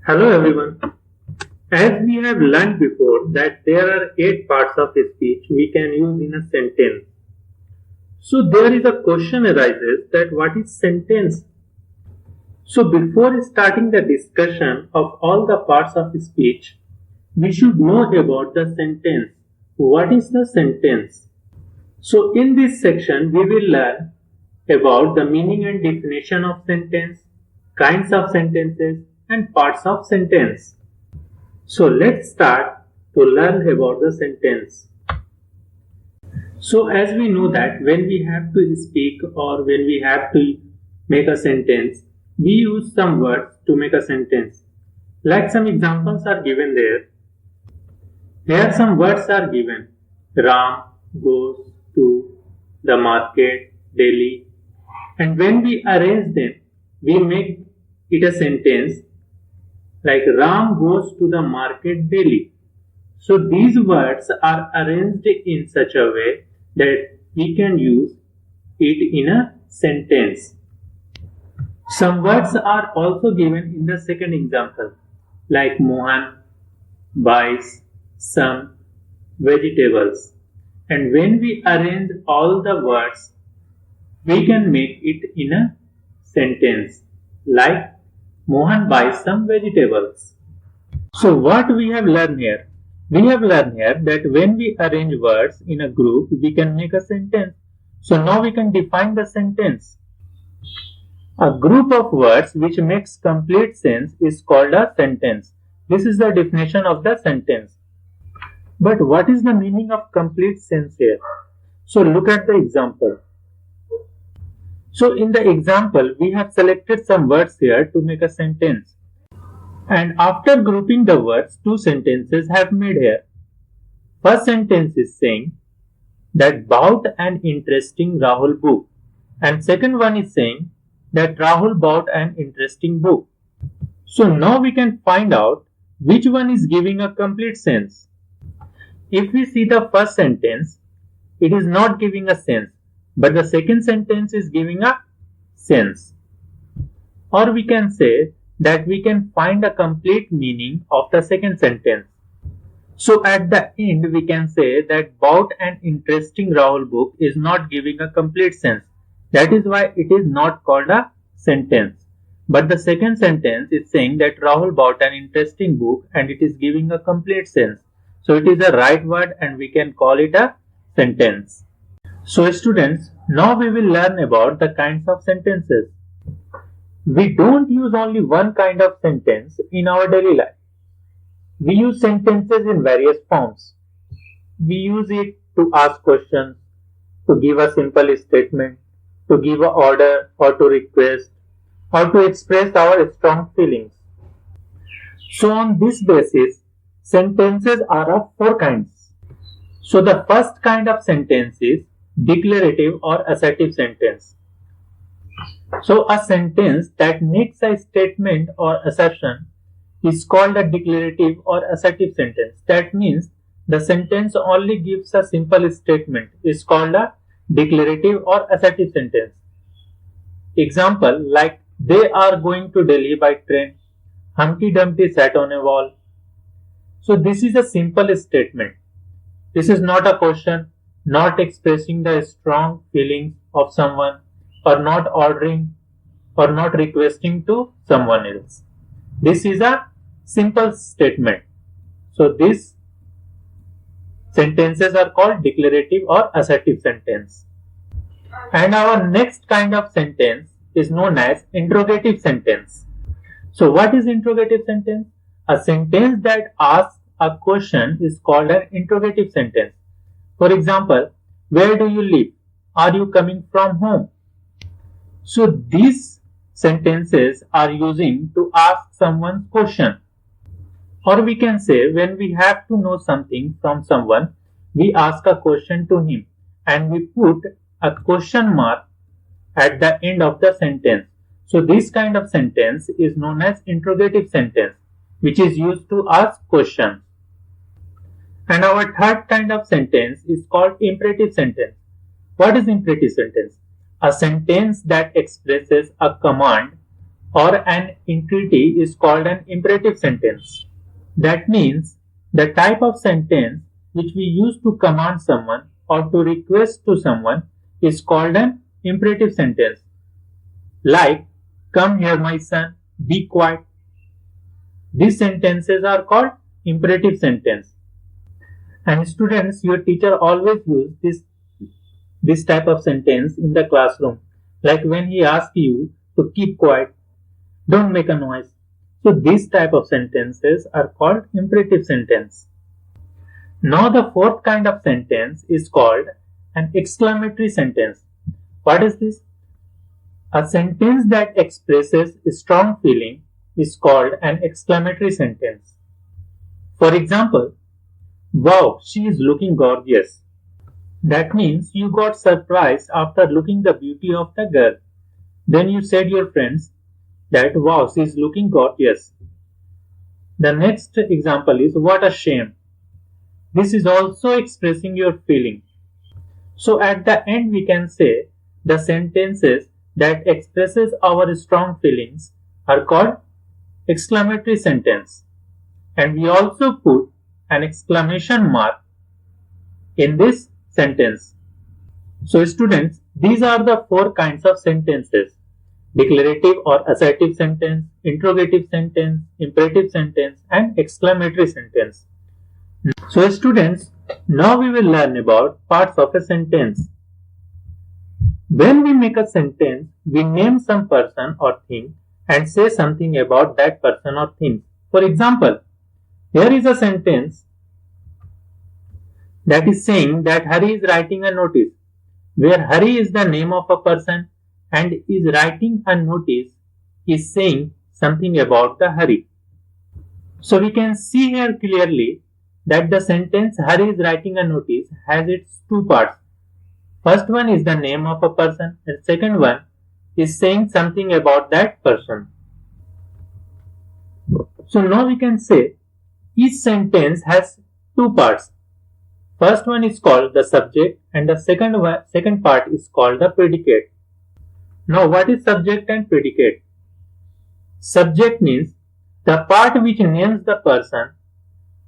Hello everyone. As we have learned before that there are 8 parts of speech we can use in a sentence. So there is a question arises that what is sentence? So before starting the discussion of all the parts of speech, we should know about the sentence. What is the sentence? So in this section we will learn about the meaning and definition of sentence, kinds of sentences and parts of sentence. So let's start to learn about the sentence. So as we know that when we have to speak or when we have to make a sentence, we use some words to make a sentence. Like some examples are given there. Here some words are given. Ram goes to the market daily. And when we arrange them, we make it a sentence like Ram goes to the market daily. So these words are arranged in such a way that we can use it in a sentence. Some words are also given in the second example, like Mohan buys some vegetables. And when we arrange all the words, we can make it in a sentence, like Mohan buys some vegetables. So what we have learned here? We have learned here that when we arrange words in a group, we can make a sentence. So now we can define the sentence. A group of words which makes complete sense is called a sentence. This is the definition of the sentence. But what is the meaning of complete sense here? So look at the example. So in the example, we have selected some words here to make a sentence. And after grouping the words, two sentences have made here. First sentence is saying that bought an interesting Rahul book. And second one is saying that Rahul bought an interesting book. So now we can find out which one is giving a complete sense. If we see the first sentence, it is not giving a sense, but the second sentence is giving a sense. Or we can say that we can find a complete meaning of the second sentence. So at the end we can say that bought an interesting Rahul book is not giving a complete sense. That is why it is not called a sentence. But the second sentence is saying that Rahul bought an interesting book and it is giving a complete sense. So it is a right word and we can call it a sentence. So students, now we will learn about the kinds of sentences. We don't use only one kind of sentence in our daily life. We use sentences in various forms. We use it to ask questions, to give a simple statement, to give an order or to request, or to express our strong feelings. So on this basis, sentences are of four kinds. So the first kind of sentence is declarative or assertive sentence. So a sentence that makes a statement or assertion is called a declarative or assertive sentence. That means the sentence only gives a simple statement is called a declarative or assertive sentence. Example like they are going to Delhi by train. Humpty Dumpty sat on a wall. So this is a simple statement. This is not a question, not expressing the strong feelings of someone, or not ordering or not requesting to someone else. This is a simple statement. So these sentences are called declarative or assertive sentence. And our next kind of sentence is known as interrogative sentence. So what is interrogative sentence? A sentence that asks a question is called an interrogative sentence. For example, where do you live? Are you coming from home? So these sentences are using to ask someone question. Or we can say when we have to know something from someone, we ask a question to him and we put a question mark at the end of the sentence. So this kind of sentence is known as interrogative sentence, which is used to ask questions. And our third kind of sentence is called imperative sentence. What is imperative sentence? A sentence that expresses a command or an entreaty is called an imperative sentence. That means the type of sentence which we use to command someone or to request to someone is called an imperative sentence. Like, come here my son, be quiet. These sentences are called imperative sentence. And students, your teacher always use this type of sentence in the classroom. Like when he asks you to keep quiet, don't make a noise. So these type of sentences are called imperative sentence. Now the fourth kind of sentence is called an exclamatory sentence. What is this? A sentence that expresses a strong feeling is called an exclamatory sentence. For example, wow, she is looking gorgeous. That means you got surprised after looking the beauty of the girl. Then you said your friends that wow, she is looking gorgeous. The next example is what a shame. This is also expressing your feeling. So at the end we can say the sentences that expresses our strong feelings are called exclamatory sentence. And we also put an exclamation mark in this sentence. So students, these are the four kinds of sentences: declarative or assertive sentence, interrogative sentence, imperative sentence, and exclamatory sentence. So students, now we will learn about parts of a sentence. When we make a sentence, we name some person or thing and say something about that person or thing. For example, here is a sentence that is saying that Hari is writing a notice, where Hari is the name of a person and is writing a notice is saying something about the Hari. So we can see here clearly that the sentence Hari is writing a notice has its two parts. First one is the name of a person and second one is saying something about that person. So now we can say each sentence has two parts. First one is called the subject and the second part is called the predicate. Now what is subject and predicate? Subject means the part which names the person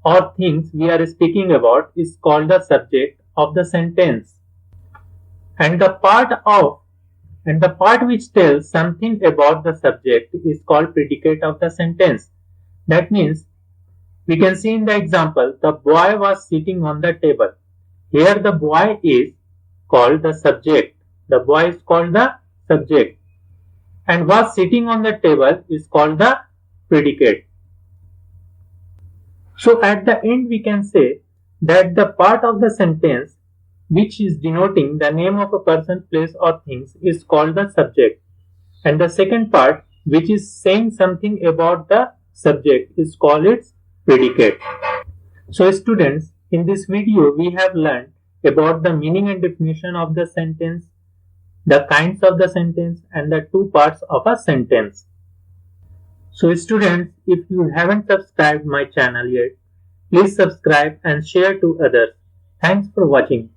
or things we are speaking about is called the subject of the sentence. And the part which tells something about the subject is called predicate of the sentence. That means we can see in the example, the boy was sitting on the table. Here the boy is called the subject. The boy is called the subject. And was sitting on the table is called the predicate. So at the end we can say that the part of the sentence which is denoting the name of a person, place or things is called the subject. And the second part which is saying something about the subject is called its predicate. So students, in this video we have learned about the meaning and definition of the sentence, the kinds of the sentence and the two parts of a sentence. So students, if you haven't subscribed my channel yet, please subscribe and share to others. Thanks for watching.